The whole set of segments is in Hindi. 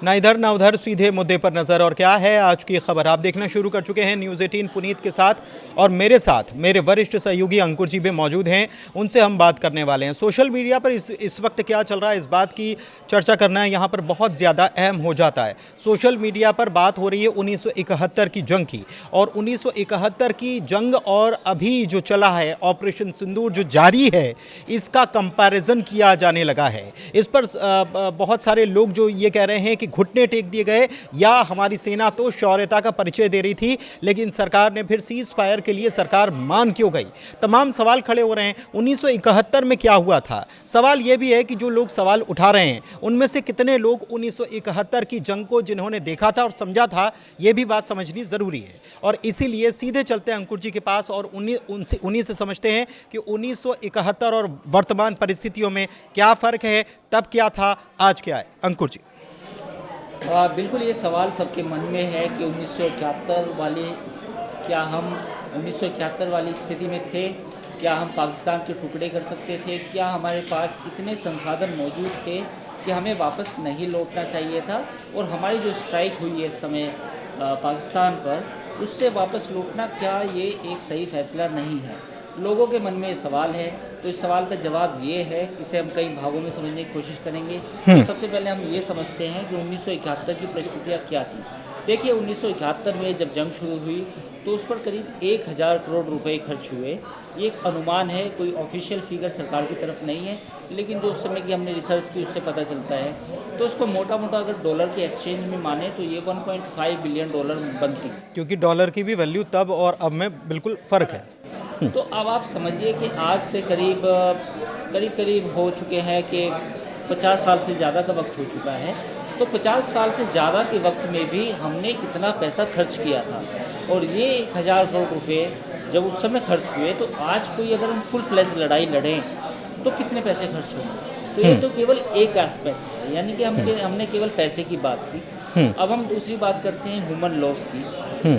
ना इधर ना उधर, सीधे मुद्दे पर नजर। और क्या है आज की खबर, आप देखना शुरू कर चुके हैं न्यूज़ 18 पुनीत के साथ, और मेरे साथ मेरे वरिष्ठ सहयोगी अंकुर जी भी मौजूद हैं। उनसे हम बात करने वाले हैं सोशल मीडिया पर इस वक्त क्या चल रहा है, इस बात की चर्चा करना यहाँ पर बहुत ज़्यादा अहम हो जाता है। सोशल मीडिया पर बात हो रही है 1971 की जंग की, और 1971 की जंग और अभी जो चला है ऑपरेशन सिंदूर जो जारी है, इसका कंपैरिजन किया जाने लगा है। इस पर बहुत सारे लोग जो ये कह रहे हैं कि घुटने टेक दिए गए, या हमारी सेना तो शौर्यता का परिचय दे रही थी लेकिन सरकार ने फिर सीज फायर के लिए सरकार मान क्यों गई। तमाम सवाल खड़े हो रहे हैं। 1971 में क्या हुआ था, सवाल ये भी है कि जो लोग सवाल उठा रहे हैं उनमें से कितने लोग 1971 की जंग को जिन्होंने देखा था और समझा था, ये भी बात समझनी ज़रूरी है। और इसीलिए सीधे चलते हैं अंकुर जी के पास और उन्हीं से समझते हैं कि 1971 और वर्तमान परिस्थितियों में क्या फ़र्क है, तब क्या था, आज क्या है। अंकुर जी। बिल्कुल, ये सवाल सबके मन में है कि 1971 वाली, क्या हम 1971 वाली स्थिति में थे? क्या हम पाकिस्तान के टुकड़े कर सकते थे? क्या हमारे पास इतने संसाधन मौजूद थे कि हमें वापस नहीं लौटना चाहिए था? और हमारी जो स्ट्राइक हुई है इस समय पाकिस्तान पर, उससे वापस लौटना, क्या ये एक सही फैसला नहीं है? लोगों के मन में ये सवाल है। तो इस सवाल का जवाब ये है, इसे हम कई भागों में समझने की कोशिश करेंगे। तो सबसे पहले हम ये समझते हैं कि 1971 की परिस्थितियाँ क्या थी। देखिए, 1971 में जब जंग शुरू हुई तो उस पर करीब 1000 करोड़ रुपए खर्च हुए। ये एक अनुमान है, कोई ऑफिशियल फिगर सरकार की तरफ नहीं है, लेकिन जो उस समय की हमने रिसर्च की उससे पता चलता है। तो उसको मोटा मोटा अगर डॉलर के एक्सचेंज में माने तो ये 1.5 बिलियन डॉलर बनती, क्योंकि डॉलर की भी वैल्यू तब और अब में बिल्कुल फ़र्क है। तो अब आप समझिए कि आज से करीब करीब हो चुके हैं कि 50 साल से ज़्यादा का वक्त हो चुका है। तो 50 साल से ज़्यादा के वक्त में भी हमने इतना पैसा खर्च किया था, और ये 1000 करोड़ रुपए जब उस समय खर्च हुए, तो आज कोई अगर हम फुल फ्लैश लड़ाई लड़ें तो कितने पैसे खर्च होंगे? तो ये तो केवल एक एस्पेक्ट है, यानी कि हमने केवल पैसे की बात की। अब हम दूसरी बात करते हैं ह्यूमन लॉस की,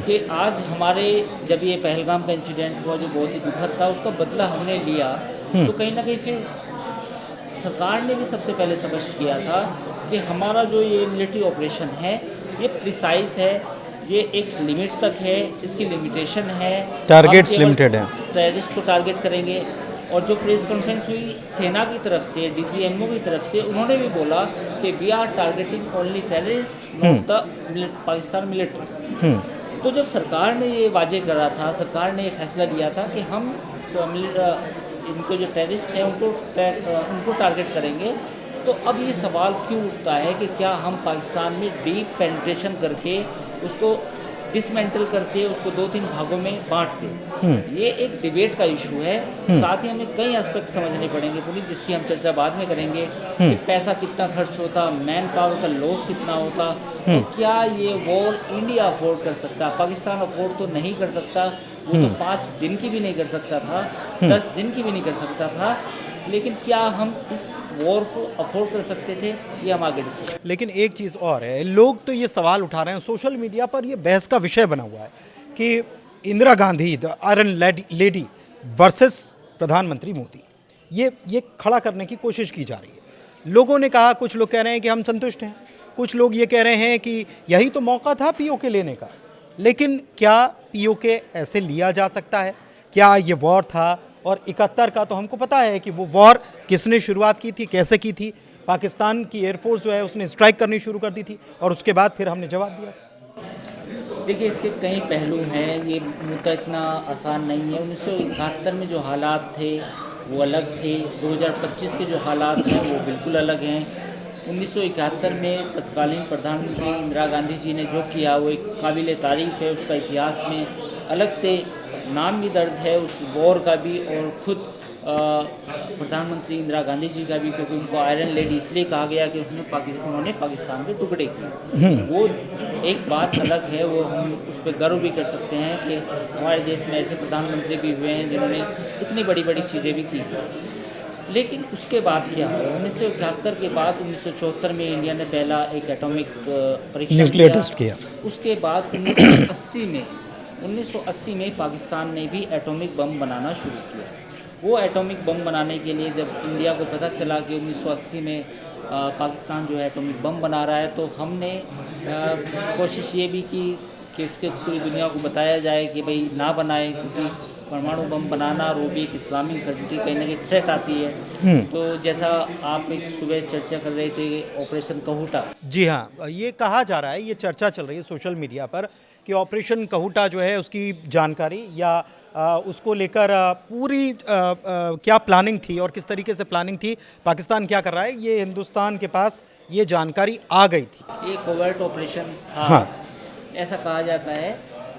कि आज हमारे, जब ये पहलगाम का इंसिडेंट हुआ जो बहुत ही दुखद था, उसका बदला हमने लिया, तो कहीं ना कहीं फिर सरकार ने भी सबसे पहले स्पष्ट किया था कि हमारा जो ये मिलिट्री ऑपरेशन है ये प्रिसाइज है, ये एक लिमिट तक है, इसकी लिमिटेशन है, टारगेट्स लिमिटेड है, टेररिस्ट को टारगेट करेंगे। और जो प्रेस कॉन्फ्रेंस हुई सेना की तरफ से, DGMO की तरफ से, उन्होंने भी बोला कि we are targeting only terrorist, not the Pakistan military. तो जब सरकार ने ये वाजे करा था, सरकार ने ये फैसला लिया था कि हम तो इनको जो टेररिस्ट हैं उनको टारगेट करेंगे, तो अब ये सवाल क्यों उठता है कि क्या हम पाकिस्तान में डीप पेनिट्रेशन करके उसको डिसमेंटल करते, उसको 2-3 भागों में बांटते। ये एक डिबेट का इशू है। साथ ही हमें कई एस्पेक्ट समझने पड़ेंगे पुनीत, जिसकी हम चर्चा बाद में करेंगे, कि पैसा कितना खर्च होता, मैन पावर का लॉस कितना होता, तो क्या ये वॉर इंडिया अफोर्ड कर सकता, पाकिस्तान अफोर्ड तो नहीं कर सकता। वो तो 5 दिन की भी नहीं कर सकता था, 10 दिन की भी नहीं कर सकता था, लेकिन क्या हम इस वॉर को अफोर्ड कर सकते थे, ये हम आगे डिस्कस। लेकिन एक चीज़ और है, लोग तो ये सवाल उठा रहे हैं, सोशल मीडिया पर ये बहस का विषय बना हुआ है कि Indira Gandhi the iron lady versus प्रधानमंत्री मोदी, ये खड़ा करने की कोशिश की जा रही है। लोगों ने कहा, कुछ लोग कह रहे हैं कि हम संतुष्ट हैं, कुछ लोग ये कह रहे हैं कि यही तो मौका था पीओके लेने का। लेकिन क्या पीओके ऐसे लिया जा सकता है? क्या ये वॉर था? और 71 का तो हमको पता है कि वो वॉर किसने शुरुआत की थी, कैसे की थी। पाकिस्तान की एयरफोर्स जो है उसने स्ट्राइक करनी शुरू कर दी थी, और उसके बाद फिर हमने जवाब दिया था। देखिए, इसके कई पहलू हैं, ये मुद्दा इतना आसान नहीं है। 1971 में जो हालात थे वो अलग थे, 2025 के जो हालात हैं वो बिल्कुल अलग हैं। 1971 में तत्कालीन प्रधानमंत्री इंदिरा गांधी जी ने जो किया वो एक काबिल तारीफ़ है, उसका इतिहास में अलग से नाम भी दर्ज है उस वॉर का भी, और ख़ुद प्रधानमंत्री इंदिरा गांधी जी का भी, क्योंकि उनको आयरन लेडी इसलिए कहा गया कि उन्होंने पाकिस्तान के टुकड़े किए। वो एक बात अलग है, वो हम उस पर गर्व भी कर सकते हैं कि हमारे देश में ऐसे प्रधानमंत्री भी हुए हैं जिन्होंने इतनी बड़ी बड़ी चीज़ें भी की। लेकिन उसके बाद क्या हुआ? 1971 के बाद 1974 में इंडिया ने पहला एक एटॉमिक परीक्षण न्यूक्लियर टेस्ट किया। उसके बाद 1980 में पाकिस्तान ने भी एटॉमिक बम बनाना शुरू किया। वो एटॉमिक बम बनाने के लिए जब इंडिया को पता चला कि 1980 में पाकिस्तान जो है एटॉमिक बम बना रहा है, तो हमने कोशिश ये भी की कि उसके पूरी दुनिया को बताया जाए कि भाई ना बनाएं, क्योंकि परमाणु बम बनाना और वो भी एक इस्लामिक कंट्री कहीं ना कहीं थ्रेट आती है। तो जैसा आप एक सुबह चर्चा कर रहे थे ऑपरेशन कहूटा, जी हाँ, ये कहा जा रहा है, ये चर्चा चल रही है सोशल मीडिया पर कि ऑपरेशन कहूटा जो है उसकी जानकारी या उसको लेकर पूरी क्या प्लानिंग थी और किस तरीके से प्लानिंग थी, पाकिस्तान क्या कर रहा है, ये हिंदुस्तान के पास ये जानकारी आ गई थी। ये कोवर्ट ऑपरेशन था। हाँ। ऐसा कहा जाता है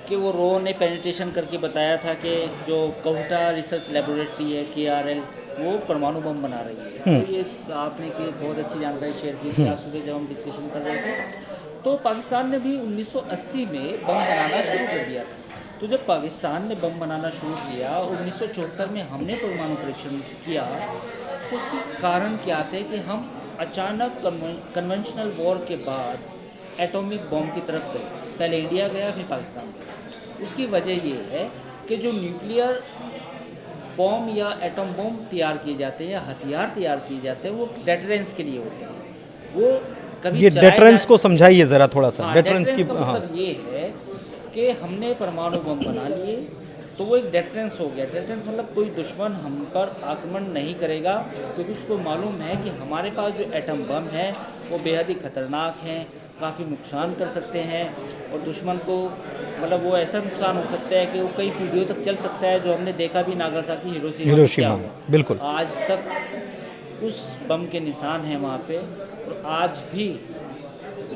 कि वो रो ने पेनिट्रेशन करके बताया था कि जो कहूटा रिसर्च लेबोरेटरी है KRL, वो परमाणु बम बना रही है। तो ये आपने कि बहुत अच्छी जानकारी शेयर की थी आज सुबह जब हम डिस्कशन कर रहे थे। तो पाकिस्तान ने भी 1980 में बम बनाना शुरू कर दिया था। तो जब पाकिस्तान ने बम बनाना शुरू किया, 1974 में हमने परमाणु परीक्षण किया, तो उसके कारण क्या थे कि हम अचानक कन्वेंशनल वॉर के बाद एटॉमिक बॉम्ब की तरफ गए। पहले इंडिया गया, फिर पाकिस्तान गया। उसकी वजह ये है कि जो न्यूक्लियर बॉम्ब या एटम बॉम्ब तैयार किए जाते हैं या हथियार तैयार किए जाते हैं, वो डेटरेंस के लिए होते हैं। वो कभी ये डेटरेंस को समझाइए ज़रा थोड़ा सा। डेटरेंस की मतलब ये है कि हमने परमाणु बम बना लिए, तो वो एक डेटरेंस हो गया। डेटरेंस मतलब कोई दुश्मन हम पर आक्रमण नहीं करेगा, क्योंकि उसको मालूम है कि हमारे पास जो एटम बम है वो बेहद ही खतरनाक हैं, काफ़ी नुकसान कर सकते हैं, और दुश्मन को मतलब वो ऐसा नुकसान हो सकता है कि वो कई पीढ़ियों तक चल सकता है, जो हमने देखा भी नागासाकी हिरोशिमा में। बिल्कुल। आज तक उस बम के निशान हैं वहाँ पे, और आज भी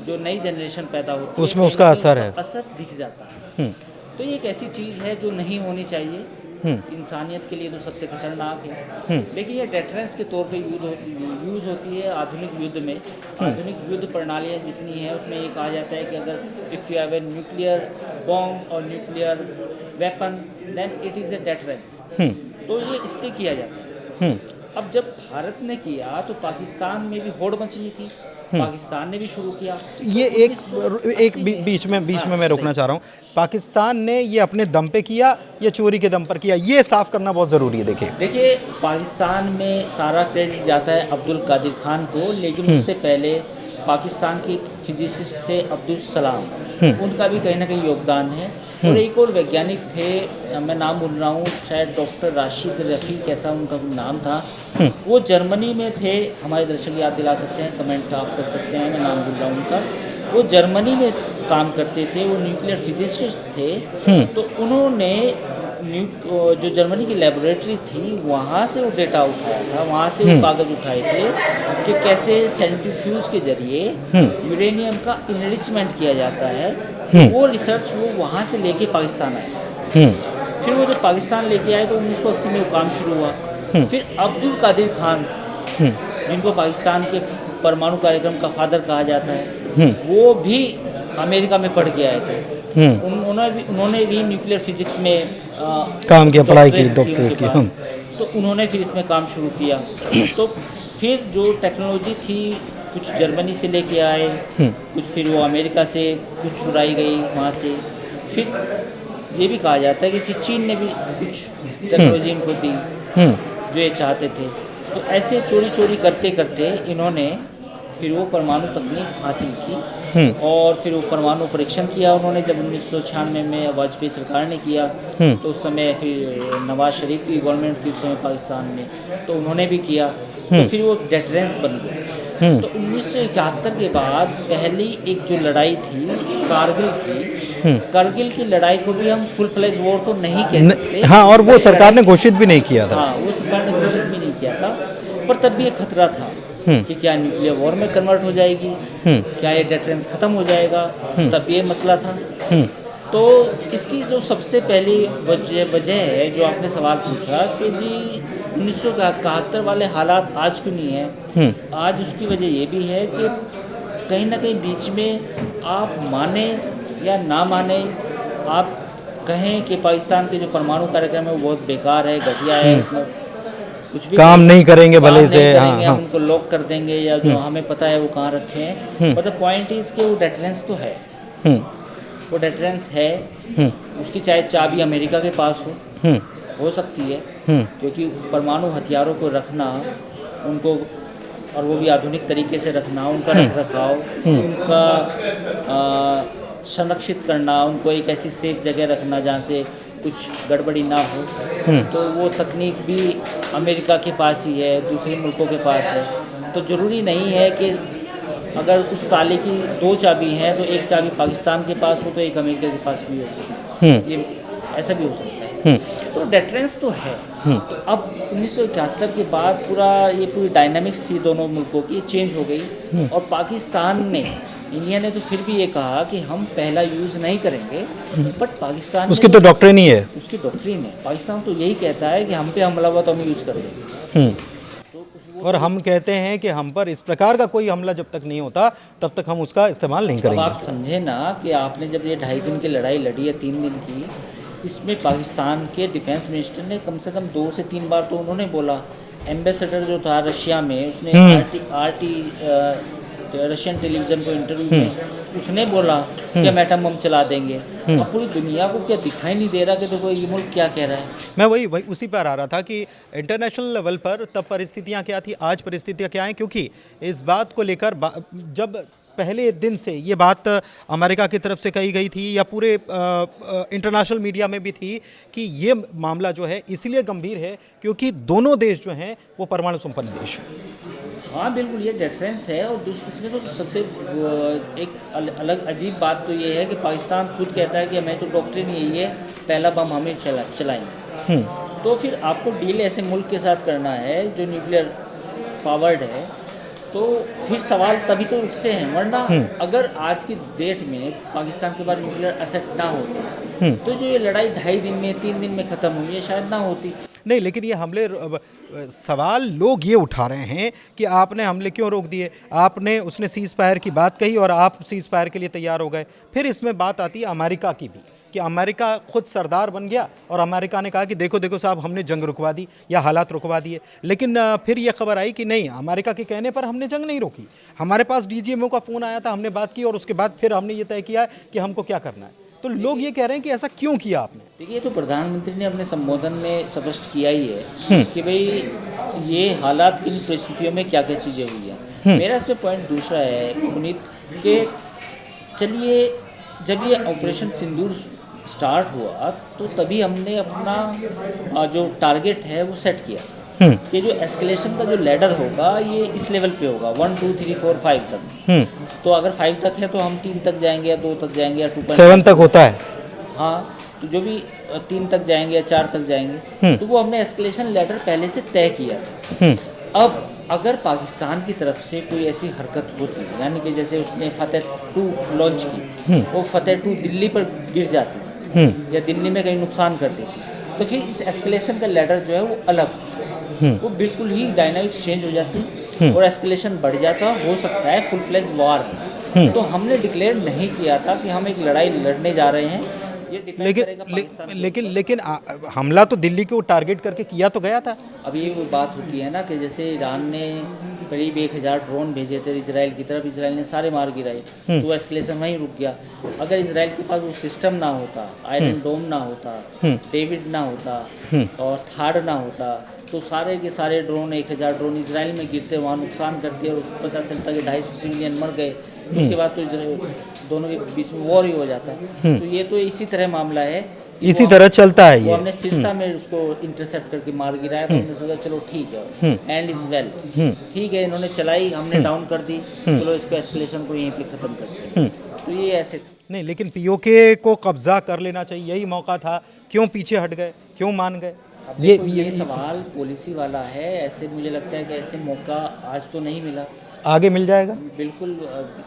जो नई जनरेशन पैदा होती है उसमें उसका असर है, असर दिख जाता है। तो ये एक ऐसी चीज़ है जो नहीं होनी चाहिए, इंसानियत के लिए तो सबसे खतरनाक है। लेकिन ये डेटरेंस के तौर पे यूज़ होती है आधुनिक युद्ध में। आधुनिक युद्ध प्रणालियाँ जितनी हैं उसमें ये कहा जाता है कि अगर if you have a nuclear bomb और nuclear weapon then it is a deterrence. तो ये इसलिए किया जाता है। अब जब भारत ने किया तो पाकिस्तान में भी होड़ मचली थी, पाकिस्तान ने भी शुरू किया। ये एक बीच में मैं रोकना चाह रहा हूँ। पाकिस्तान ने ये अपने दम पे किया या चोरी के दम पर किया, ये साफ करना बहुत ज़रूरी है। देखिए पाकिस्तान में सारा क्रेडिट जाता है अब्दुल कादिर खान को, लेकिन उससे पहले पाकिस्तान के फिजिसिस्ट थे अब्दुल सलाम, उनका भी कहीं ना कहीं योगदान है। और एक और वैज्ञानिक थे, मैं नाम भूल रहा हूँ, शायद डॉक्टर राशिद रफ़ीक ऐसा उनका नाम था। वो जर्मनी में थे, हमारे दर्शक याद दिला सकते हैं, कमेंट आप कर सकते हैं, मैं नाम भूल रहा हूँ उनका। वो जर्मनी में काम करते थे, वो न्यूक्लियर फिजिसिस्ट थे। तो उन्होंने जो जर्मनी की लेबोरेटरी थी वहाँ से वो डेटा उठाया था, वहाँ से वो कागज़ उठाए थे कि कैसे सेंट्रीफ्यूज के जरिए यूरेनियम का इनरिचमेंट किया जाता है। वो रिसर्च वो वहाँ से लेके पाकिस्तान आए। फिर वो जब पाकिस्तान लेके आए तो 1980 में वो काम शुरू हुआ। फिर अब्दुल कादिर खान, जिनको पाकिस्तान के परमाणु कार्यक्रम का फादर कहा जाता है, वो भी अमेरिका में पढ़ के आए थे। उन्होंने भी न्यूक्लियर फिजिक्स में काम किया, पढ़ाई की, डॉक्टरेट की। तो उन्होंने फिर इसमें काम शुरू किया। तो फिर जो टेक्नोलॉजी थी कुछ जर्मनी से लेके आए, कुछ फिर वो अमेरिका से कुछ चुराई गई वहाँ से। फिर ये भी कहा जाता है कि फिर चीन ने भी कुछ टेक्नोलॉजी इनको दी जो ये चाहते थे। तो ऐसे चोरी चोरी करते करते इन्होंने फिर वो परमाणु तकनीक हासिल की, और फिर वो परमाणु परीक्षण किया उन्होंने। जब 1996 में वाजपेयी सरकार ने किया तो उस समय फिर नवाज शरीफ की गवर्नमेंट थी उस समय पाकिस्तान में, तो उन्होंने भी किया। तो फिर वो डेटरेंस बन गया। तो 1971 के बाद पहली एक जो लड़ाई थी कारगिल की, कारगिल की लड़ाई को भी हम फुल फ्लेज वॉर तो नहीं कह सकते। हाँ, और वो सरकार ने घोषित भी नहीं किया था। हाँ, वो सरकार ने घोषित भी नहीं किया था, पर तब भी एक खतरा था कि क्या न्यूक्लियर वॉर में कन्वर्ट हो जाएगी, क्या ये डेटरेंस ख़त्म हो जाएगा, तब ये मसला था। तो इसकी जो सबसे पहली वजह है जो आपने सवाल पूछा कि जी 1971 वाले हालात आज क्यों नहीं है, आज उसकी वजह ये भी है कि कहीं ना कहीं बीच में आप माने या ना माने, आप कहें कि पाकिस्तान के जो परमाणु कार्यक्रम है वो बहुत बेकार है, घटिया है, कुछ भी काम नहीं करेंगे, भले से हाँ, उनको लॉक कर देंगे या जो हमें पता है वो कहाँ रखे हैं। बट द पॉइंट इज कि वो डेटरेंस तो है, वो डेटरेंस है। उसकी चाहे चाबी अमेरिका के पास हो सकती है, क्योंकि परमाणु हथियारों को रखना, उनको और वो भी आधुनिक तरीके से रखना, उनका रख रखाव, उनका संरक्षित करना, उनको एक ऐसी सेफ जगह रखना जहाँ से कुछ गड़बड़ी ना हो। तो वो तकनीक भी अमेरिका के पास ही है, दूसरे मुल्कों के पास है। तो ज़रूरी नहीं है कि अगर उस ताले की 2 चाबी हैं तो एक चाबी पाकिस्तान के पास हो तो एक अमेरिका के पास भी हो, ये ऐसा भी हो सकता है। तो डेटरेंस तो है। तो अब 1971 के बाद पूरी डायनामिक्स थी दोनों मुल्कों की, चेंज हो गई। और पाकिस्तान ने, इंडिया ने तो फिर भी ये कहा कि हम पहला यूज़ नहीं करेंगे, बट पाकिस्तान उसकी तो डॉक्ट्रिन ही है। उसकी डॉक्ट्रिन है। पाकिस्तान तो यही कहता है कि हम पे हमला हुआ तो हम यूज़ करेंगे। और हम कहते हैं कि हम पर इस प्रकार का कोई हमला जब तक नहीं होता तब तक हम उसका इस्तेमाल नहीं अब करेंगे। आप समझे ना कि आपने जब ये 2.5 दिन की लड़ाई लड़ी है, 3 दिन की, इसमें पाकिस्तान के डिफेंस मिनिस्टर ने कम से कम 2 से 3 बार तो उन्होंने बोला। एम्बेसडर जो था रशिया में, उसने रशियन टेलीविज़न को इंटरव्यू में उसने बोला कि हम एटम बम चला देंगे। अब पूरी दुनिया को क्या दिखाई नहीं दे रहा कि देखो ये मुल्क क्या कह रहा है। मैं वही उसी पर आ रहा था कि इंटरनेशनल लेवल पर तब परिस्थितियां क्या थी, आज परिस्थितियां क्या हैं, क्योंकि इस बात को लेकर जब पहले दिन से ये बात अमेरिका की तरफ से कही गई थी या पूरे इंटरनेशनल मीडिया में भी थी कि ये मामला जो है इसलिए गंभीर है क्योंकि दोनों देश जो हैं वो परमाणु संपन्न देश हैं। हाँ बिल्कुल, ये डेटरेंस है। और इसमें तो सबसे एक अलग अजीब बात तो ये है कि पाकिस्तान खुद कहता है कि हमें तो डॉक्ट्रिन यही है, पहला बम हमें चलाएंगे। तो फिर आपको डील ऐसे मुल्क के साथ करना है जो न्यूक्लियर पावर्ड है, तो फिर सवाल तभी तो उठते हैं। वरना अगर आज की डेट में पाकिस्तान के पास न्यूक्लियर एसेट ना होता तो जो ये लड़ाई 2.5 दिन में 3 दिन में ख़त्म हुई है शायद ना होती। नहीं, लेकिन ये हमले सवाल लोग ये उठा रहे हैं कि आपने हमले क्यों रोक दिए, आपने उसने सीज़ फायर की बात कही और आप सीज़ फायर के लिए तैयार हो गए। फिर इसमें बात आती है अमेरिका की भी कि अमेरिका खुद सरदार बन गया और अमेरिका ने कहा कि देखो देखो साहब हमने जंग रुकवा दी या हालात रुकवा दिए। लेकिन फिर ये खबर आई कि नहीं, अमेरिका के कहने पर हमने जंग नहीं रोकी। हमारे पास DGMO का फ़ोन आया था, हमने बात की और उसके बाद फिर हमने ये तय किया कि हमको क्या करना है। तो लोग ये कह रहे हैं कि ऐसा क्यों किया आपने। देखिए, तो प्रधानमंत्री ने अपने संबोधन में स्पष्ट किया ही है कि भाई ये हालात किन परिस्थितियों में क्या क्या चीज़ें हुई हैं। मेरा इसमें पॉइंट दूसरा है पुनीत, कि चलिए जब ये ऑपरेशन सिंदूर स्टार्ट हुआ तो तभी हमने अपना जो टारगेट है वो सेट किया कि जो एस्केलेशन का जो लैडर होगा ये इस लेवल पे होगा 1 2 3 4 5 तक। तो अगर 5 तक है तो हम 3 तक जाएंगे या 2 तक जाएंगे या 7 तक होता है। हाँ, तो जो भी 3 तक जाएंगे या 4 तक जाएंगे तो वो हमने एस्केलेशन लैडर पहले से तय किया था। अब अगर पाकिस्तान की तरफ से कोई ऐसी हरकत होती, यानी कि जैसे उसने फतेह 2 लॉन्च की, वो फतेह 2 दिल्ली पर गिर जाती या दिल्ली में कहीं नुकसान कर देती, तो फिर इस एस्केलेशन का लैडर जो है वो अलग, वो बिल्कुल ही डायनामिक्स चेंज हो जाती और एस्केलेशन बढ़ जाता। हो सकता है फुल फ्लेज वॉर। तो हमने डिक्लेयर नहीं किया था कि हम एक लड़ाई लड़ने जा रहे हैं। ये लेकिन हमला तो दिल्ली को टारगेट करके किया तो गया था। अब ये वो बात होती है ना कि जैसे ईरान ने करीब 1000 ड्रोन भेजे थे इजराइल की तरफ, इजराइल ने सारे मार गिराए, तो एस्केलेशन वहीं रुक गया। अगर इजराइल के पास वो सिस्टम ना होता, आयरन डोम ना होता, डेविड ना होता और थार्ड ना होता, तो सारे के सारे ड्रोन 1000 ड्रोन इजराइल में गिरते, वहाँ नुकसान करते और पता चलता कि 250 सिविलियन मर गए। उसके बाद तो दोनों के बीच में वॉर ही हो जाता है। तो ये तो इसी तरह मामला है, इसी तरह चलता है। वो हमने सिरसा में उसको इंटरसेप्ट करके मार गिराया, तो हमने सोचा चलो ठीक है, एंड इज वेल, ठीक है, इन्होंने चलाई, हमने डाउन कर दी, चलो इसको एस्केलेशन को यहीं पे ख़त्म करते हैं। तो ये ऐसे था। नहीं, लेकिन POK को कब्जा कर लेना चाहिए, यही मौका था। क्यों पीछे हट गए, क्यों मान गए? ये सवाल पॉलिसी वाला है। ऐसे मुझे लगता है कि ऐसे मौका आज तो नहीं मिला, आगे मिल जाएगा। बिल्कुल,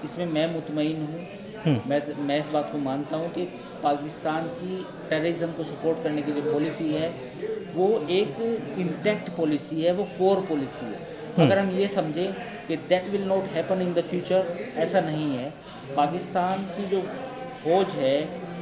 इसमें मैं मुतमईन हूँ। मैं इस बात को मानता हूँ कि पाकिस्तान की टेररिज्म को सपोर्ट करने की जो पॉलिसी है वो एक इंटैक्ट पॉलिसी है, वो कोर पॉलिसी है। अगर हम ये समझें कि that will not happen in the future, ऐसा नहीं है। पाकिस्तान की जो फौज है,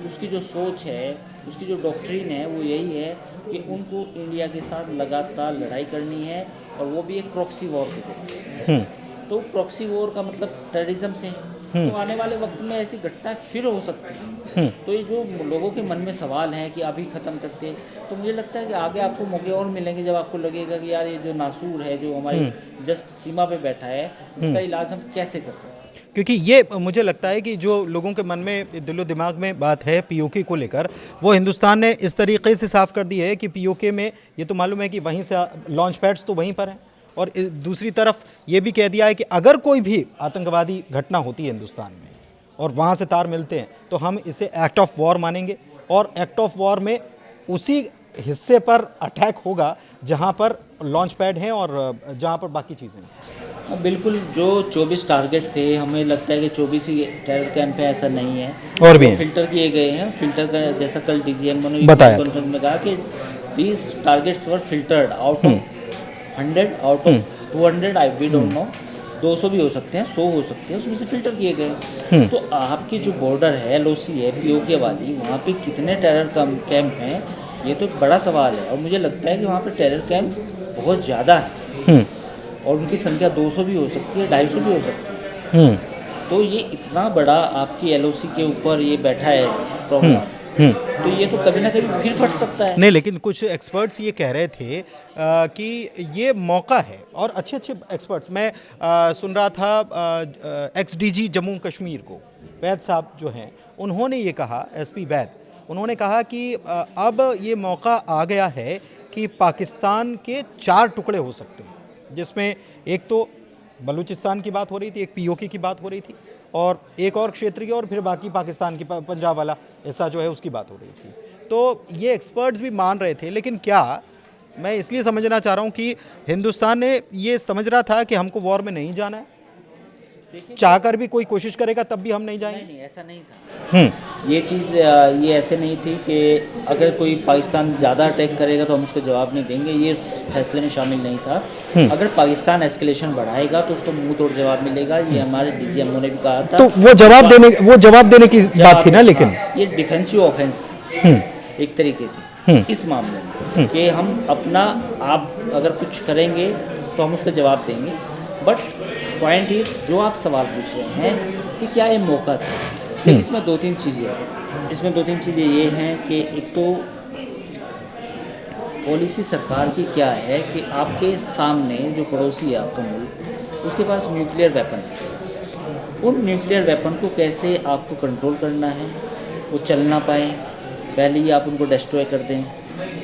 उसकी जो सोच है, उसकी जो डॉक्ट्रिन है वो यही है कि उनको इंडिया के साथ लगातार लड़ाई करनी है, और वो भी एक प्रॉक्सी वॉर की तरह। तो प्रॉक्सी वॉर का मतलब टेररिज्म से है। तो आने वाले वक्त में ऐसी घटना फिर हो सकती है। तो ये जो लोगों के मन में सवाल हैं कि अभी ख़त्म करते हैं, तो मुझे लगता है कि आगे आपको मौके और मिलेंगे जब आपको लगेगा कि यार ये जो नासूर है, जो हमारी जस्ट सीमा पे बैठा है, इसका इलाज हम कैसे कर सकते हैं। क्योंकि ये मुझे लगता है कि जो लोगों के मन में दिलो दिमाग में बात है पीओके को लेकर, वो हिंदुस्तान ने इस तरीके से साफ कर दी है कि पीओके में ये तो मालूम है कि वहीं से लॉन्च पैड्स तो वहीं पर हैं, और दूसरी तरफ ये भी कह दिया है कि अगर कोई भी आतंकवादी घटना होती है हिंदुस्तान में और वहाँ से तार मिलते हैं तो हम इसे एक्ट ऑफ वॉर मानेंगे, और एक्ट ऑफ वॉर में उसी हिस्से पर अटैक होगा जहाँ पर लॉन्च पैड हैं और जहाँ पर बाकी चीज़ें हैं। बिल्कुल, जो 24 टारगेट थे, हमें लगता है कि 24 ही टेरर कैंप है, ऐसा नहीं है, और भी हैं। फिल्टर किए गए हैं। फिल्टर का जैसा कल डीजीएमओ ने बताया कॉन्फ्रेंस में कहा कि these targets were filtered out of 100, out of 200, I we don't know, 200 भी हो सकते हैं, 100 हो सकते हैं, उसमें से फिल्टर किए गए। तो आपकी जो बॉर्डर है, एलओसी है पीओके वाली, वहाँ पे कितने टेरर कैंप हैं, ये तो एक बड़ा सवाल है। और मुझे लगता है कि वहाँ पे टेरर कैंप बहुत ज़्यादा है, और उनकी संख्या 200 भी हो सकती है, 250 भी हो सकती है। तो ये इतना बड़ा आपकी एलओसी के ऊपर ये बैठा है प्रोग्राम, तो ये तो कभी ना कभी फिर फट सकता है। नहीं, लेकिन कुछ एक्सपर्ट्स ये कह रहे थे कि ये मौका है, और अच्छे अच्छे एक्सपर्ट्स, मैं सुन रहा था XDG जम्मू कश्मीर को, वैद साहब जो हैं, उन्होंने ये कहा, SP वैद, उन्होंने कहा कि अब ये मौका आ गया है कि पाकिस्तान के 4 टुकड़े हो सकते हैं, जिसमें एक तो बलूचिस्तान की बात हो रही थी, एक पीओके की बात हो रही थी, और एक और क्षेत्र की, और फिर बाकी पाकिस्तान की पंजाब वाला हिस्सा जो है उसकी बात हो रही थी। तो ये एक्सपर्ट्स भी मान रहे थे, लेकिन क्या, मैं इसलिए समझना चाह रहा हूँ कि हिंदुस्तान ने ये समझ रहा था कि हमको वॉर में नहीं जाना है, चाहकर भी कोई कोशिश करेगा तब भी हम नहीं जाएंगे। नहीं, ऐसा नहीं था। ये चीज़ ये ऐसे नहीं थी कि अगर कोई पाकिस्तान ज़्यादा अटैक करेगा तो हम उसको जवाब नहीं देंगे, ये फैसले में शामिल नहीं था। अगर पाकिस्तान एस्केलेशन बढ़ाएगा तो उसको मुंह तोड़ जवाब मिलेगा, ये हमारे डीजीएमओ ने भी कहा था। तो वो जवाब देने की बात थी ना, लेकिन ये डिफेंसिव ऑफेंस था एक तरीके से इस मामले में, कि हम अपना, आप अगर कुछ करेंगे तो हम उसका जवाब देंगे। बट पॉइंट इज, जो आप सवाल पूछ रहे हैं कि क्या ये मौका था, तो इसमें 2-3 चीज़ें हैं। इसमें 2-3 चीज़ें ये हैं कि एक तो पॉलिसी सरकार की क्या है कि आपके सामने जो पड़ोसी है आपका मुल्क, उसके पास न्यूक्लियर वेपन है, उन न्यूक्लियर वेपन को कैसे आपको कंट्रोल करना है, वो चल ना पाए, पहले ही आप उनको डिस्ट्रॉय कर दें।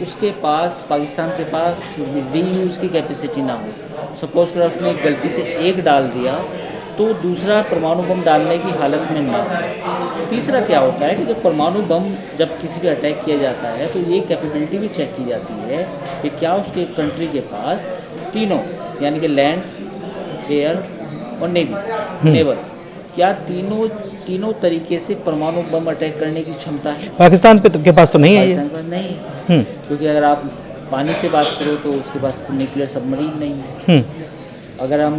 उसके पास, पाकिस्तान के पास रीयूज़ की कैपेसिटी ना हो। सपोज कर उसने गलती से एक डाल दिया तो दूसरा परमाणु बम डालने की हालत में ना हो। तीसरा क्या होता है कि जब परमाणु बम जब किसी पे अटैक किया जाता है तो ये कैपेबिलिटी भी चेक की जाती है कि क्या उसके कंट्री के पास तीनों, यानी कि लैंड, एयर और नेवल, क्या तीनों तरीके से परमाणु बम अटैक करने की क्षमता है। पाकिस्तान के पास तो नहीं है ये। पाकिस्तान के पास नहीं, क्योंकि अगर आप पानी से बात करो तो उसके पास न्यूक्लियर सबमरीन नहीं है। अगर हम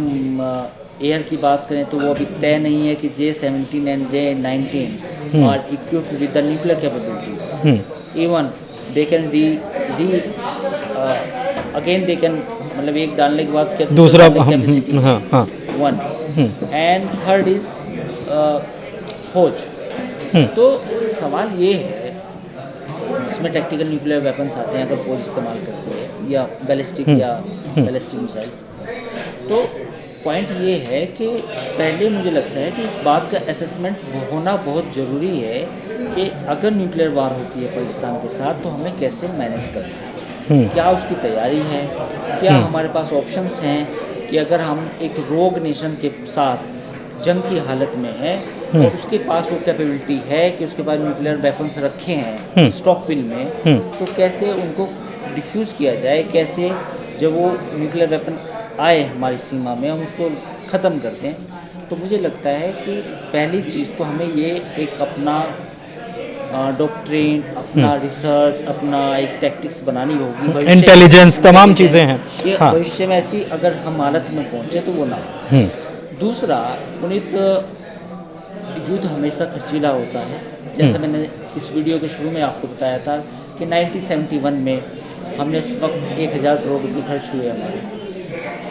एयर की बात करें तो वो अभी तय नहीं है कि J-17 and J-19 are equipped with the nuclear capabilities. Even they can again they can, मतलब एक डालने के बाद क्या दूसरा कैपेसिटी हाँ 1 एंड थर्ड इज फौज। तो सवाल ये है, जिसमें टैक्टिकल न्यूक्लियर वेपन्स आते हैं अगर फौज इस्तेमाल करती है, या बैलिस्टिक मिसाइल, तो पॉइंट ये है कि पहले मुझे लगता है कि इस बात का असेसमेंट होना बहुत ज़रूरी है कि अगर न्यूक्लियर वार होती है पाकिस्तान के साथ तो हमें कैसे मैनेज करना है, क्या उसकी तैयारी है, क्या हमारे पास ऑप्शंस हैं कि अगर हम एक रोग नेशन के साथ जंग की हालत में है और उसके पास वो कैपेबिलिटी है कि उसके पास न्यूक्लियर वेपन्स रखे हैं स्टॉक पिल में, तो कैसे उनको डिफ्यूज़ किया जाए, कैसे जब वो न्यूक्लियर वेपन आए हमारी सीमा में हम उसको ख़त्म करते हैं। तो मुझे लगता है कि पहली चीज़ तो हमें ये एक अपना डॉक्ट्रिन, अपना रिसर्च, अपना एक टैक्टिक्स बनानी होगी, इंटेलिजेंस, तमाम चीज़ें हैं ये भविष्य में ऐसी अगर हम हालत में पहुँचे तो वो ना हो। दूसरा, पुनीत, युद्ध हमेशा खर्चीला होता है। जैसा मैंने इस वीडियो के शुरू में आपको बताया था कि 1971 में हमने उस वक्त 1000 करोड़ रुपये खर्च हुए हमारे,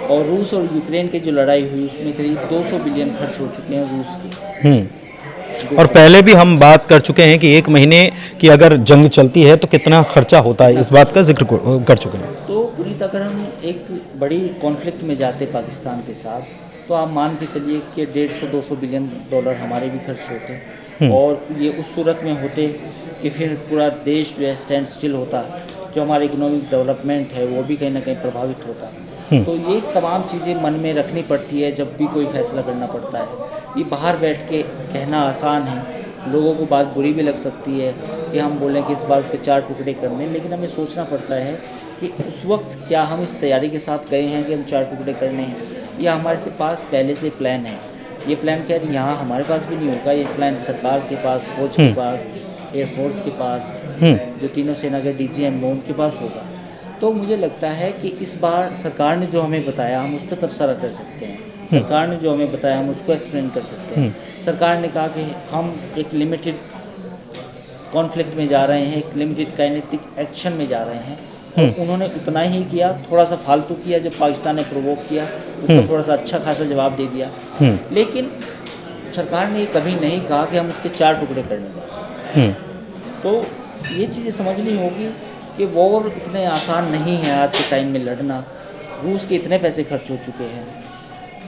और रूस और यूक्रेन की जो लड़ाई हुई उसमें करीब 200 बिलियन खर्च हो चुके हैं रूस के। और पहले भी हम बात कर चुके हैं कि एक महीने की अगर जंग चलती है तो कितना खर्चा होता है, इस बात का जिक्र कर चुके हैं। तो पुनीत, अगर हम एक बड़ी कॉन्फ्लिक्ट में जाते पाकिस्तान के साथ, तो आप मान के चलिए कि 150-200 बिलियन डॉलर हमारे भी खर्च होते, और ये उस सूरत में होते कि फिर पूरा देश जो है स्टैंड स्टिल होता, जो हमारा इकोनॉमिक डेवलपमेंट है वो भी कहीं ना कहीं प्रभावित होता। तो ये तमाम चीज़ें मन में रखनी पड़ती है जब भी कोई फैसला करना पड़ता है। ये बाहर बैठ के कहना आसान है, लोगों को बात बुरी भी लग सकती है कि हम बोलें कि इस बार उसके 4 टुकड़े करने, लेकिन हमें सोचना पड़ता है कि उस वक्त क्या हम इस तैयारी के साथ गए हैं कि हम 4 टुकड़े करने हैं, या हमारे से पास पहले से प्लान है। ये प्लान क्या है, यहाँ हमारे पास भी नहीं होगा, ये प्लान सरकार के पास, फौज के पास, एयरफोर्स के पास, जो तीनों सेना के DGMO उनके पास होगा। तो मुझे लगता है कि इस बार सरकार ने जो हमें बताया हम उस पर तबसरा कर सकते हैं, सरकार ने जो हमें बताया हम उसको एक्सप्लेन कर सकते हैं। सरकार ने कहा कि हम एक लिमिटेड कॉन्फ्लिक्ट में जा रहे हैं, एक लिमिटेड काइनेटिक एक्शन में जा रहे हैं, और उन्होंने उतना ही किया, थोड़ा सा फालतू किया। जब पाकिस्तान ने प्रोवोक किया उसको थोड़ा सा अच्छा खासा जवाब दे दिया, लेकिन सरकार ने कभी नहीं कहा कि हम उसके 4 टुकड़े करने जा रहे हैं। तो ये चीज़ें समझनी होगी कि वॉर इतने आसान नहीं है आज के टाइम में लड़ना। रूस के इतने पैसे खर्च हो चुके हैं,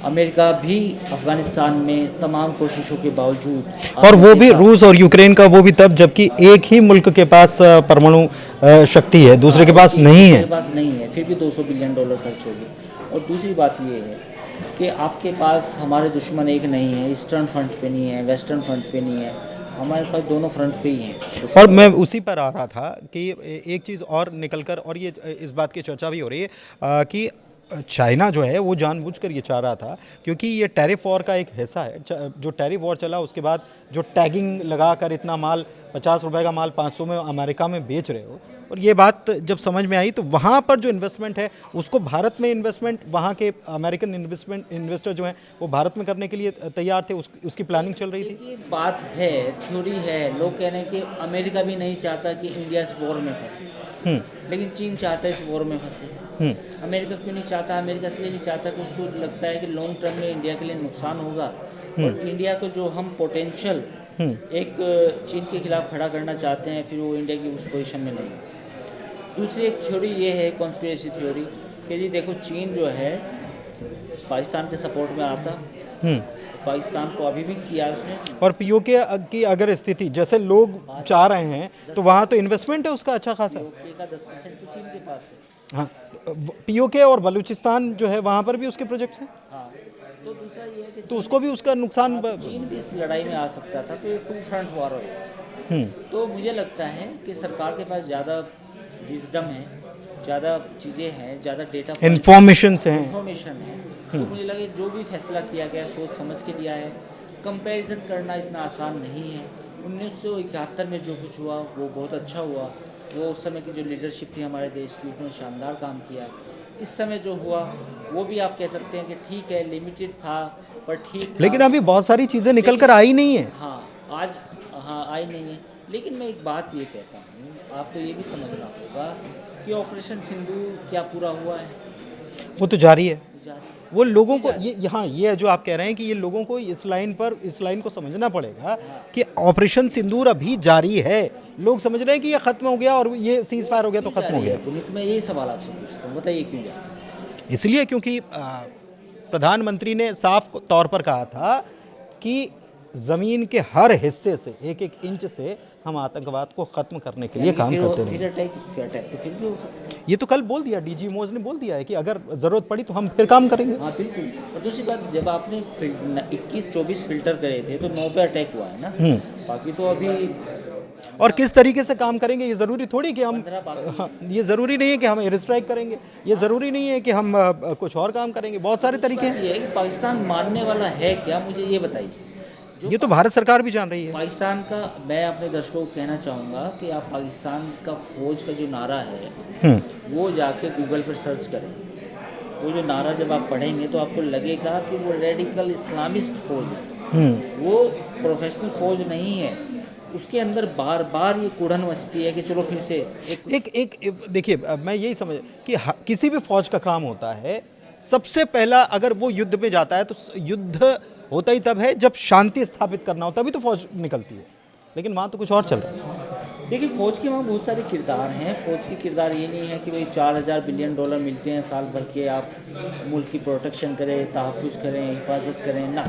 अमेरिका भी अफ़गानिस्तान में तमाम कोशिशों के बावजूद, और वो भी रूस और यूक्रेन का वो भी तब जबकि एक ही मुल्क के पास परमाणु शक्ति है, दूसरे के पास नहीं है। पास नहीं है, फिर भी 200 बिलियन डॉलर खर्च हो गए। और दूसरी बात ये है कि आपके पास हमारे दुश्मन एक नहीं है, ईस्टर्न फ्रंट पे नहीं है, वेस्टर्न फ्रंट पे नहीं है, हमारे पास दोनों फ्रंट पे ही हैं। और मैं उसी पर आ रहा था कि एक चीज़ और निकल कर, और ये इस बात की चर्चा भी हो रही है कि चाइना जो है वो जानबूझकर ये चाह रहा था, क्योंकि ये टैरिफ वॉर का एक हिस्सा है। जो टैरिफ वॉर चला उसके बाद जो टैगिंग लगाकर इतना माल, 50 रुपए का माल 500 में अमेरिका में बेच रहे हो, और ये बात जब समझ में आई तो वहाँ पर जो इन्वेस्टमेंट है उसको भारत में इन्वेस्टमेंट, वहाँ के अमेरिकन इन्वेस्टर जो हैं वो भारत में करने के लिए तैयार थे, उसकी प्लानिंग चल रही थी। ये बात है, थ्योरी है, लोग कह रहे हैं कि अमेरिका भी नहीं चाहता कि इंडिया इस वॉर में फंसे, लेकिन चीन चाहता है इस वॉर में फंसे। अमेरिका क्यों नहीं चाहता? अमेरिका इसलिए नहीं चाहता कि उसको लगता है कि लॉन्ग टर्म में इंडिया के लिए नुकसान होगा, और इंडिया को जो हम पोटेंशियल एक चीन के खिलाफ खड़ा करना चाहते हैं, फिर वो इंडिया की उस पोजीशन में नहीं। दूसरी एक थ्योरी ये है, कॉन्स्पिरेसी थ्योरी, कि जी देखो चीन जो है पाकिस्तान के सपोर्ट में आता, पाकिस्तान को अभी भी किया उसने। और पीओके की अगर स्थिति जैसे लोग चाह रहे हैं तो वहाँ तो इन्वेस्टमेंट है उसका अच्छा खासा। पीओके का 10% तो चीन के पास है। हाँ, पीओके और बलूचिस्तान जो है वहाँ पर भी उसके प्रोजेक्ट्स हैं। हाँ, तो दूसरा ये है कि तो उसको भी उसका नुकसान चीन भी इस लड़ाई में आ सकता था, तो ये 2 फ्रंट वॉर हो। तो मुझे लगता है कि सरकार के पास ज़्यादा विजडम है, ज़्यादा चीज़ें हैं, ज़्यादा डेटा इन्फॉर्मेशन है। तो मुझे लगे जो भी फैसला किया गया सोच समझ के लिया है। कंपैरिजन करना इतना आसान नहीं है। 1971 में जो कुछ हुआ वो बहुत अच्छा हुआ, वो उस समय की जो लीडरशिप थी हमारे देश की उसने शानदार काम किया। इस समय जो हुआ वो भी आप कह सकते हैं कि ठीक है, लिमिटेड था पर ठीक था। लेकिन अभी बहुत सारी चीज़ें निकल कर आई नहीं है। हाँ आई नहीं है। लेकिन मैं एक बात ये कहता हूँ, आपको ये भी समझना होगा कि ऑपरेशन सिंदूर क्या पूरा हुआ है? वो तो जारी है। वो लोगों को ये है जो आप कह रहे हैं कि ये लोगों को इस लाइन को समझना पड़ेगा कि ऑपरेशन सिंदूर अभी जारी है। लोग समझ रहे हैं कि ये खत्म हो गया और ये सीज फायर हो गया तो खत्म हो गया। तो मैं यही सवाल आपसे पूछता हूँ, बताइए क्यों जारी? इसलिए क्योंकि प्रधानमंत्री ने साफ तौर पर कहा था कि ज़मीन के हर हिस्से से, एक एक इंच से हम आतंकवाद को खत्म करने के लिए काम करते रहेंगे। अटैक तो फिर भी हो सकता है। ये तो कल बोल दिया, DGMOs ने बोल दिया है कि अगर ज़रूरत पड़ी तो हम फिर काम करेंगे। हाँ बिल्कुल। और दूसरी बात, जब आपने 21-24 फिल्टर करे थे तो 9 पे अटैक हुआ है ना, बाकी तो अभी। और किस तरीके से काम करेंगे ये ज़रूरी थोड़ी कि हम, ये ज़रूरी नहीं है कि हम एयर स्ट्राइक करेंगे, ये ज़रूरी नहीं है कि हम कुछ और काम करेंगे, बहुत सारे तरीके हैं। ये है कि पाकिस्तान मानने वाला है क्या, मुझे ये बताइए। ये तो भारत सरकार भी जान रही है। पाकिस्तान का, मैं अपने दर्शकों को कहना चाहूँगा कि आप पाकिस्तान का फौज का जो नारा है वो जाके गूगल पर सर्च करें। वो जो नारा जब आप पढ़ेंगे तो आपको लगेगा कि वो रेडिकल इस्लामिस्ट फौज है, वो प्रोफेशनल फौज नहीं है। उसके अंदर बार बार ये कुड़न मचती है कि चलो फिर से एक देखिए, मैं यही समझ कि किसी भी फौज का काम होता है सबसे पहला अगर वो युद्ध में जाता है तो युद्ध होता ही तब है जब शांति स्थापित करना हो, तभी तो फौज निकलती है, लेकिन वहाँ तो कुछ और चल रहा है। देखिए फ़ौज के वहाँ बहुत सारे किरदार हैं। फ़ौज के किरदार ये नहीं है कि भाई 4000 बिलियन डॉलर मिलते हैं साल भर के, आप मुल्क की प्रोटेक्शन करें, तहफ़्फ़ुज़ करें, हिफाजत करें, ना।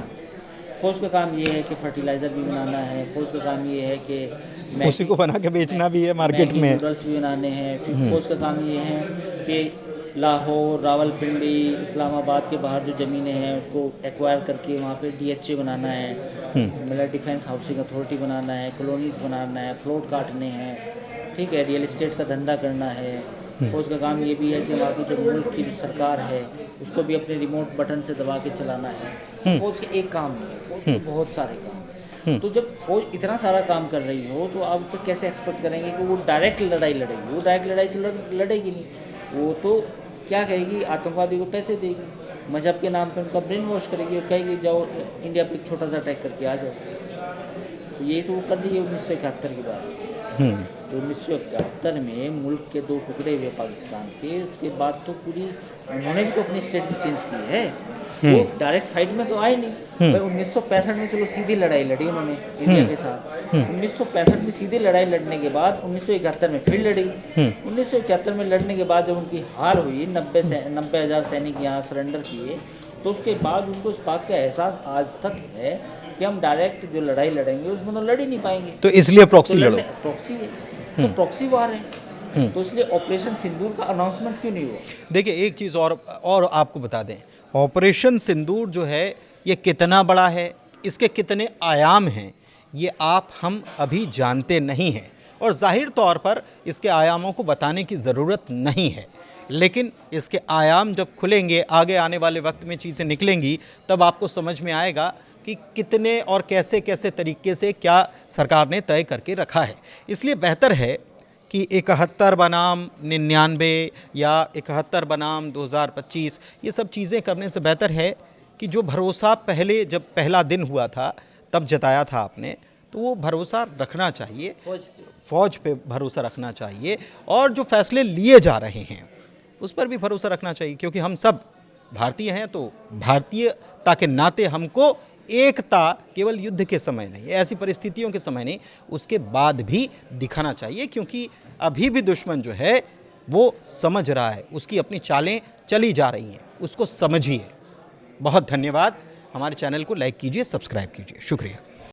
फ़ौज का काम ये है कि फर्टिलाइज़र भी बनाना है, फ़ौज का काम ये है कि उसी को बना के बेचना भी है मार्केट में, नूडल्स भी बनाने हैं। फिर फ़ौज का काम ये है कि लाहौर, रावलपिंडी, इस्लामाबाद के बाहर जो ज़मीनें हैं उसको एक्वायर करके वहाँ पे DHA बनाना है, मतलब डिफेंस हाउसिंग अथॉरिटी बनाना है, कॉलोनीज़ बनाना है, प्लॉट काटने हैं, ठीक है, रियल इस्टेट का धंधा करना है। फ़ौज का काम ये भी है कि वहाँ की जो मुल्क की जो सरकार है उसको भी अपने रिमोट बटन से दबा के चलाना है। फ़ौज का एक काम नहीं है, फ़ौज के बहुत सारे काम। तो जब फौज इतना सारा काम कर रही हो तो आप उससे कैसे एक्सपेक्ट करेंगे कि वो डायरेक्ट लड़ाई लड़ेगी? वो डायरेक्ट लड़ाई तो लड़ेगी नहीं। वो तो क्या कहेगी, आतंकवादी को पैसे देगी, मजहब के नाम पे उनका ब्रेन वॉश करेगी और कहेगी जाओ इंडिया पे एक छोटा सा अटैक करके आ जाओ। तो ये तो वो कर दी है 1971 की बात। तो 1971 में मुल्क के 2 टुकड़े हुए पाकिस्तान के, उसके बाद तो पूरी उन्होंने भी तो अपनी स्ट्रेटजी चेंज की है। वो डायरेक्ट फाइट में तो आए नहीं भाई। 1965 में चलो सीधी लड़ाई लड़ी उन्होंने इंडिया के साथ। 1965 में सीधी लड़ाई लड़ने के बाद 1971 में फिर लड़ी। 1971 में लड़ने के बाद जब उनकी हार हुई, 90,000 सैनिक यहाँ सरेंडर किए, तो उसके बाद उनको इस बात का एहसास आज तक है कि हम डायरेक्ट जो लड़ाई लड़ेंगे उसमें तो लड़ ही नहीं पाएंगे, तो इसलिए प्रॉक्सी लड़ो। प्रॉक्सी है, तो प्रॉक्सी वार है। तो इसलिए ऑपरेशन सिंदूर का अनाउंसमेंट क्यों नहीं हुआ? देखिए एक चीज़ और आपको बता दें, ऑपरेशन सिंदूर जो है ये कितना बड़ा है, इसके कितने आयाम हैं, ये आप हम अभी जानते नहीं हैं, और जाहिर तौर पर इसके आयामों को बताने की ज़रूरत नहीं है। लेकिन इसके आयाम जब खुलेंगे, आगे आने वाले वक्त में चीज़ें निकलेंगी, तब आपको समझ में आएगा कि कितने और कैसे कैसे तरीके से क्या सरकार ने तय करके रखा है। इसलिए बेहतर है कि 71 बनाम 99 या 71 बनाम 2025 ये सब चीज़ें करने से बेहतर है कि जो भरोसा पहले जब पहला दिन हुआ था तब जताया था आपने, तो वो भरोसा रखना चाहिए, फ़ौज पे भरोसा रखना चाहिए, और जो फैसले लिए जा रहे हैं उस पर भी भरोसा रखना चाहिए, क्योंकि हम सब भारतीय हैं। तो भारतीयता के नाते हमको एकता केवल युद्ध के समय नहीं, ऐसी परिस्थितियों के समय नहीं, उसके बाद भी दिखाना चाहिए, क्योंकि अभी भी दुश्मन जो है वो समझ रहा है, उसकी अपनी चालें चली जा रही हैं, उसको समझिए। बहुत धन्यवाद। हमारे चैनल को लाइक कीजिए, सब्सक्राइब कीजिए। शुक्रिया।